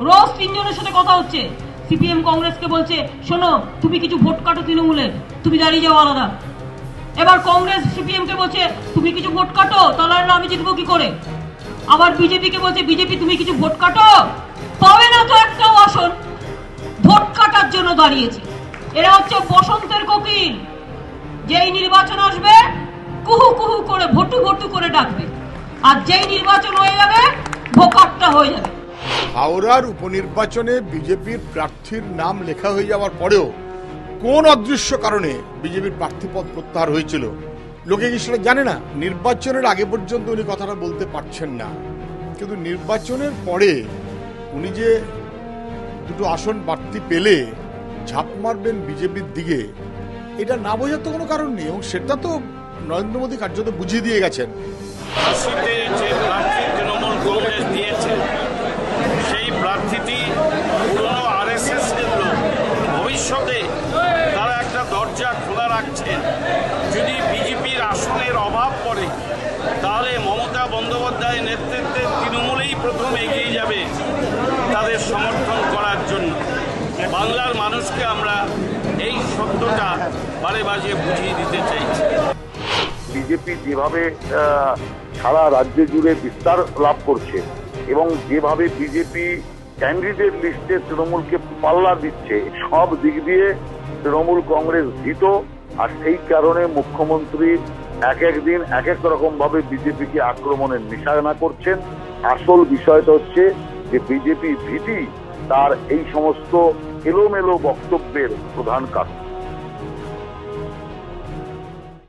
রোজ তিনজনের সাথে কথা হচ্ছে। সিপিএম কংগ্রেসকে বলছে, শোনো তুমি কিছু ভোট কাটো তৃণমূলের, তুমি দাঁড়িয়ে যাও আলাদা। এবার কংগ্রেস সিপিএম কে বলছে তুমি কিছু ভোট কাটো, তাহলে আমি জিতবো কি করে। আবার বিজেপি কে বলছে বিজেপি তুমি কিছু ভোট কাটো, পাবে না তো একটাও আসন। ভোট কাটার জন্য দাঁড়িয়েছে। এরা হচ্ছে বসন্তের কোকিল, যেই নির্বাচন আসবে কুহু কুহু করে ভোটু ভোটু করে ডাকবে, আর যেই নির্বাচন হয়ে যাবে ভোকাট্টা হয়ে যাবে। হাওড়ার উপনির্বাচনে বিজেপির প্রার্থীর নাম লেখা হয়ে যাওয়ার পরেও কোন অদৃশ্য কারণে বিজেপির প্রার্থীপদ প্রত্যাহার হয়েছিল লোকে কি সেটা জানে না। নির্বাচনের আগে পর্যন্ত উনি কথাটা বলতে পারছেন না, কিন্তু নির্বাচনের পরে উনি যে দুটো আসন বাড়তি পেলে ঝাঁপ মারবেন বিজেপির দিকে, এটা না বোঝার তো কোনো কারণ নেই, এবং সেটা তো নরেন্দ্র মোদী কার্যত বুঝিয়ে দিয়ে গেছেন। তৃণমূল কংগ্রেস দিয়েছে সেই প্রার্থীটি পুরনো আরএসএস এর লোক। ভবিষ্যতে তারা একটা দরজা খোলা রাখছে, যদি বিজেপির আসনের অভাব পড়ে তাহলে মমতা বন্দ্যোপাধ্যায়ের নেতৃত্বে তৃণমূলেই প্রথম এগিয়ে যাবে তাদের সমর্থন করার জন্য। বাংলার মানুষকে আমরা এই সত্যটা বারে বাজে বুঝিয়ে দিতে চাইছি। বিজেপি যেভাবে সারা রাজ্য জুড়ে বিস্তার লাভ করছে এবং যেভাবে বিজেপি ক্যান্ডিডেট লিস্টে তৃণমূলকে পাল্লা দিচ্ছে, সব দিক দিয়ে তৃণমূল কংগ্রেস ভীত। আর সেই কারণে মুখ্যমন্ত্রী এক এক দিন এক এক রকম ভাবে বিজেপিকে আক্রমণের নিশানা করছেন। আসল বিষয়টা হচ্ছে যে বিজেপি ভীতি তার এই সমস্ত এলোমেলো বক্তব্যের প্রধান কারণ।